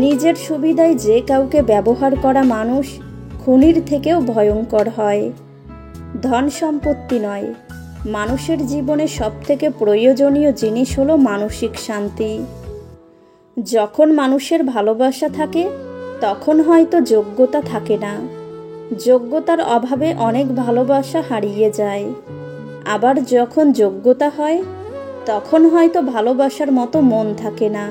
নিজের সুবিধায় যে কাউকে ব্যবহার করা মানুষ খুনির থেকেও ভয়ঙ্কর হয়। ধন সম্পত্তি নয়, মানুষের জীবনে সবথেকে প্রয়োজনীয় জিনিস হলো মানসিক শান্তি। যখন মানুষের ভালোবাসা থাকে তখন হয়তো যোগ্যতা থাকে না, যোগ্যতার অভাবে অনেক ভালোবাসা হারিয়ে যায়। আবার যখন যোগ্যতা হয় তখন হয়তো ভালোবাসার মতো মন থাকে না,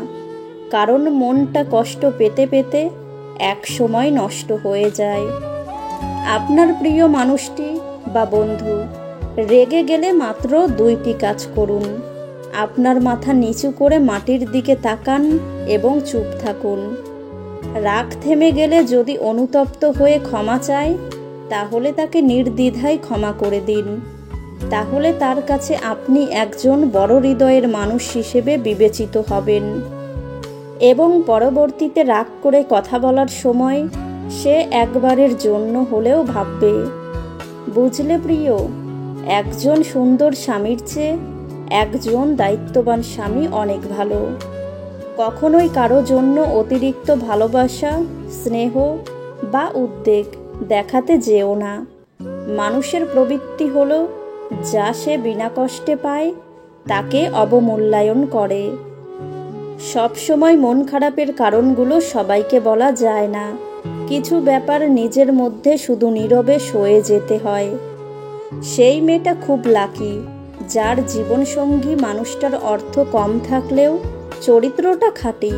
কারণ মনটা কষ্ট পেতে পেতে এক সময় নষ্ট হয়ে যায়। আপনার প্রিয় মানুষটি বা বন্ধু রেগে গেলে মাত্র 2টি কাজ করুন। আপনার মাথা নিচু করে মাটির দিকে তাকান এবং চুপ থাকুন। রাগ থেমে গেলে যদি অনুতপ্ত হয়ে ক্ষমা চায়, তাহলে তাকে নির্দ্বিধায় ক্ষমা করে দিন। তাহলে তার কাছে আপনি একজন বড় হৃদয়ের মানুষ হিসেবে বিবেচিত হবেন এবং পরবর্তীতে রাগ করে কথা বলার সময় সে একবারের জন্য হলেও ভাববে। বুঝলে প্রিয়, একজন সুন্দর স্বামীর চেয়ে একজন দায়িত্ববান স্বামী অনেক ভালো। কখনোই কারো জন্য অতিরিক্ত ভালোবাসা, স্নেহ বা উদ্বেগ দেখাতে যেও না। মানুষের প্রবৃত্তি হলো যা সে বিনা কষ্টে পায় তাকে অবমূল্যায়ন করে। সবসময় মন খারাপের কারণগুলো সবাইকে বলা যায় না। কিছু ব্যাপার নিজের মধ্যে শুধু নীরবে সয়ে যেতে হয়। সেই মেয়েটা খুব লাকি যার জীবনসঙ্গী মানুষটার অর্থ কম থাকলেও চরিত্রটা খাঁটি।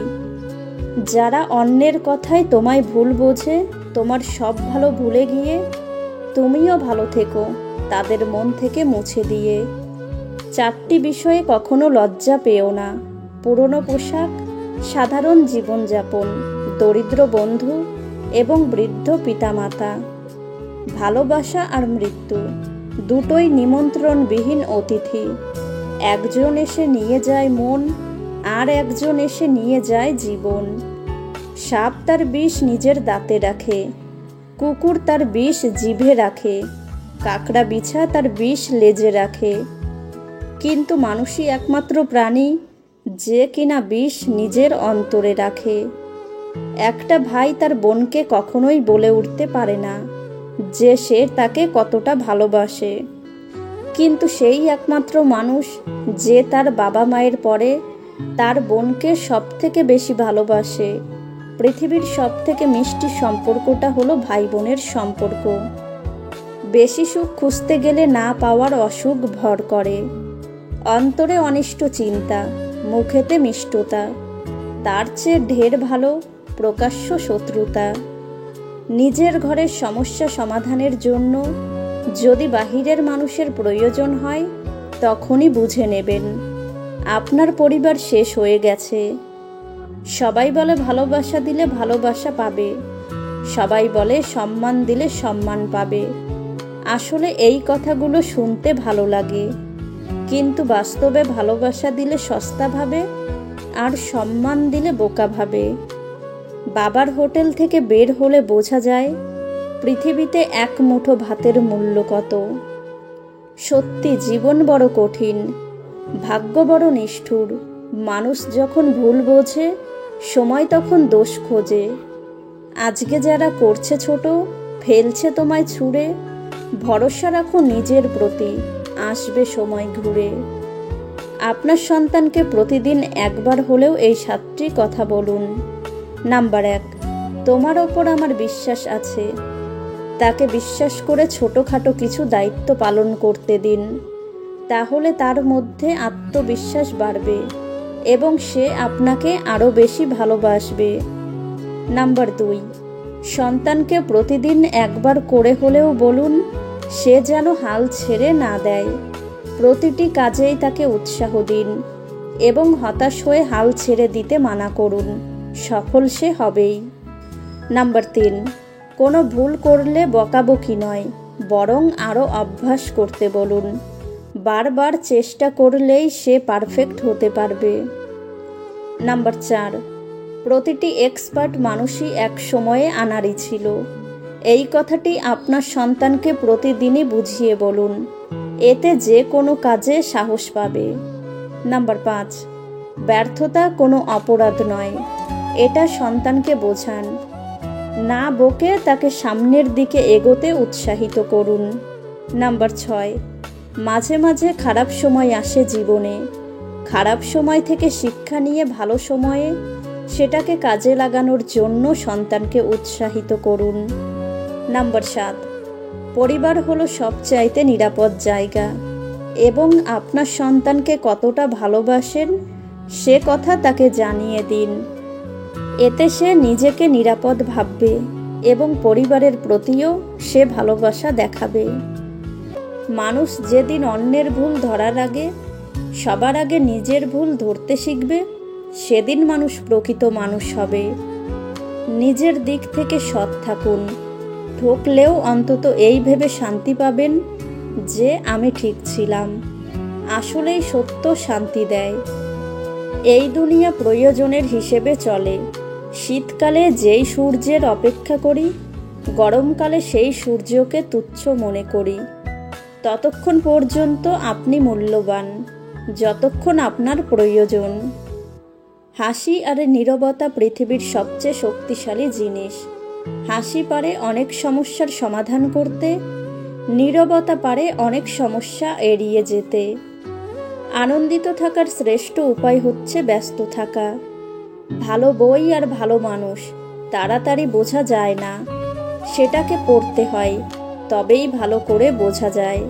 যারা অন্যের কথায় তোমায় ভুল বোঝে, তোমার সব ভালো ভুলে গিয়ে তুমিও ভালো থেকো তাদের মন থেকে মুছে দিয়ে। 4টি বিষয়ে কখনো লজ্জা পেও না: পুরনো পোশাক, সাধারণ জীবনযাপন, দরিদ্র বন্ধু এবং বৃদ্ধ পিতামাতা। ভালোবাসা আর মৃত্যু দুটোই নিমন্ত্রণবিহীন অতিথি। একজন এসে নিয়ে যায় মন, আর একজন এসে নিয়ে যায় জীবন। সাপ তার বিষ নিজের দাঁতে রাখে, কুকুর তার বিষ জিভে রাখে, কাকড়া বিছা তার বিষ লেজে রাখে, কিন্তু মানুষই একমাত্র প্রাণী যে কিনা বিষ নিজের অন্তরে রাখে। একটা ভাই তার বোনকে কখনোই বলে উঠতে পারে না যে সে তাকে কতটা ভালোবাসে, কিন্তু সেই একমাত্র মানুষ যে তার বাবা মায়ের পরে তার বোনকে সবথেকে বেশি ভালোবাসে। পৃথিবীর সবথেকে মিষ্টি সম্পর্কটা হলো ভাই বোনের সম্পর্ক। বেশি সুখ খুঁজতে গেলে না পাওয়ার অসুখ ভর করে। অন্তরে অনিষ্ট চিন্তা, মুখেতে মিষ্টতা, তার চেয়ে ঢের ভালো প্রকাশ্য শত্রুতা। নিজের ঘরের সমস্যা সমাধানের জন্য যদি বাহিরের মানুষের প্রয়োজন হয়, তখনই বুঝে নেবেন আপনার পরিবার শেষ হয়ে গেছে। সবাই বলে ভালোবাসা দিলে ভালোবাসা পাবে, সবাই বলে সম্মান দিলে সম্মান পাবে। আসলে এই কথাগুলো শুনতে ভালো লাগে, কিন্তু বাস্তবে ভালোবাসা দিলে সস্তা ভাবে আর সম্মান দিলে বোকা ভাবে। বাবার হোটেল থেকে বের হলে বোঝা যায় পৃথিবীতে এক মুঠো ভাতের মূল্য কত। সত্যি জীবন বড় কঠিন, ভাগ্য বড় নিষ্ঠুর। মানুষ যখন ভুল বোঝে, সময় তখন দোষ খোঁজে। আজকে যারা করছে ছোট, ফেলছে তোমায় ছুঁড়ে, ভরসা রাখো নিজের প্রতি, আসবে সময় ঘুরে। আপনার সন্তানকে প্রতিদিন একবার হলেও এই 7টি কথা বলুন। নাম্বার 1, তোমার ওপর আমার বিশ্বাস আছে। তাকে বিশ্বাস করে ছোটোখাটো কিছু দায়িত্ব পালন করতে দিন, তাহলে তার মধ্যে আত্মবিশ্বাস বাড়বে এবং সে আপনাকে আরও বেশি ভালোবাসবে। নাম্বার 2, সন্তানকে প্রতিদিন একবার করে হলেও বলুন সে যেন হাল ছেড়ে না দেয়। প্রতিটি কাজেই তাকে উৎসাহ দিন এবং হতাশ হয়ে হাল ছেড়ে দিতে মানা করুন, সফল সে হবেই। নাম্বার 3, কোনো ভুল করলে বকাবকি নয়, বরং আরও অভ্যাস করতে বলুন। বারবার চেষ্টা করলেই সে পারফেক্ট হতে পারবে। নাম্বার 4, প্রতিটি এক্সপার্ট মানুষই এক সময়ে আনাড়ি ছিল। এই কথাটি আপনার সন্তানকে প্রতিদিনই বুঝিয়ে বলুন, এতে যে কোনো কাজে সাহস পাবে। নাম্বার 5, ব্যর্থতা কোনো অপরাধ নয়, এটা সন্তানকে বোঝান। না বকে তাকে সামনের দিকে এগোতে উৎসাহিত করুন। নাম্বার 6, মাঝে মাঝে খারাপ সময় আসে জীবনে। খারাপ সময় থেকে শিক্ষা নিয়ে ভালো সময়ে সেটাকে কাজে লাগানোর জন্য সন্তানকে উৎসাহিত করুন। নাম্বার 7, পরিবার হলো সবচাইতে নিরাপদ জায়গা এবং আপনার সন্তানকে কতটা ভালোবাসেন সে কথা তাকে জানিয়ে দিন। এতে সে নিজেকে নিরাপদ ভাববে এবং পরিবারের প্রতিও সে ভালোবাসা দেখাবে। মানুষ যেদিন অন্যের ভুল ধরার আগে সবার আগে নিজের ভুল ধরতে শিখবে, সেদিন মানুষ প্রকৃত মানুষ হবে। নিজের দিক থেকে সৎ থাকুন। ঠকলেও অন্তত এই ভেবে শান্তি পাবেন যে আমি ঠিক ছিলাম। আসলেই সত্য শান্তি দেয়। এই দুনিয়া প্রয়োজনের হিসেবে চলে। শীতকালে যেই সূর্যের অপেক্ষা করি, গরমকালে সেই সূর্যকে তুচ্ছ মনে করি। ততক্ষণ পর্যন্ত আপনি মূল্যবান যতক্ষণ আপনার প্রয়োজন। হাসি আর নীরবতা পৃথিবীর সবচেয়ে শক্তিশালী জিনিস। হাসি পারে অনেক সমস্যার সমাধান করতে, নীরবতা পারে অনেক সমস্যা এড়িয়ে যেতে। আনন্দিত থাকার শ্রেষ্ঠ উপায় হচ্ছে ব্যস্ত থাকা। ভালো বই আর ভালো মানুষ তাড়াতাড়ি বোঝা যায় না, সেটাকে পড়তে হয়, তবেই ভালো করে বোঝা যায়।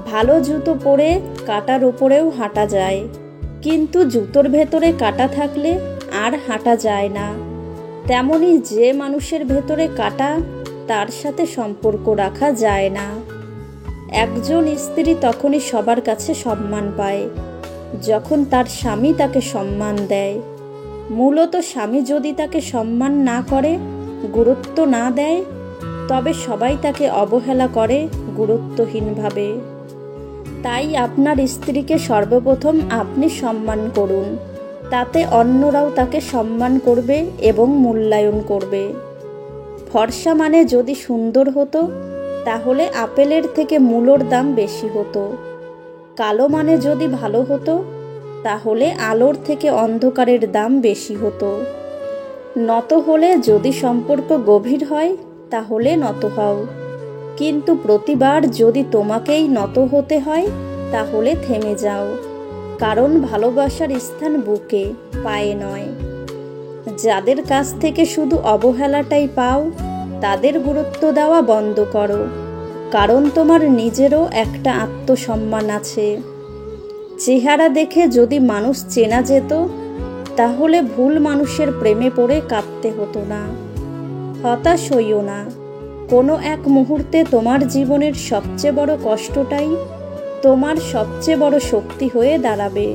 ভালো জুতো পরে কাঁটার উপরেও হাঁটা যায়, কিন্তু জুতোর ভেতরে কাঁটা থাকলে আর হাঁটা যায় না। তেমনি যে মানুষের ভেতরে কাঁটা, তার সাথে সম্পর্ক রাখা যায় না। একজন স্ত্রী তখনই সবার কাছে সম্মান পায় যখন তার স্বামী তাকে সম্মান দেয়। মূলত স্বামী যদি তাকে সম্মান না করে, গুরুত্ব না দেয়, তবে সবাই তাকে অবহেলা করে গুরুত্বহীনভাবে। তাই আপনার স্ত্রীকে সর্বপ্রথম আপনি সম্মান করুন, তাতে অন্যরাও তাকে সম্মান করবে এবং মূল্যায়ন করবে। ফর্সা মানে যদি সুন্দর হতো তাহলে আপেলের থেকে মূলোর দাম বেশি হতো। কালো মানে যদি ভালো হতো তাহলে আলোর থেকে অন্ধকারের দাম বেশি হতো। নত হলে যদি সম্পর্ক গভীর হয় তাহলে নত হও, কিন্তু প্রতিবার যদি তোমাকেই নত হতে হয় তাহলে থেমে যাও, কারণ ভালোবাসার স্থান বুকে, পায়ে নয়। যাদের কাছ থেকে শুধু অবহেলাটাই পাও তাদের গুরুত্ব দেওয়া বন্ধ করো, কারণ তোমার নিজেরও একটা আত্মসম্মান আছে। চেহারা দেখে যদি মানুষ চেনা যেত তাহলে ভুল মানুষের প্রেমে পড়ে কাঁদতে হতো না। হতাশ হইও না, কোনো এক মুহূর্তে তোমার জীবনের সবচেয়ে বড় কষ্টটাই তোমার সবচেয়ে বড় শক্তি হয়ে দাঁড়াবে।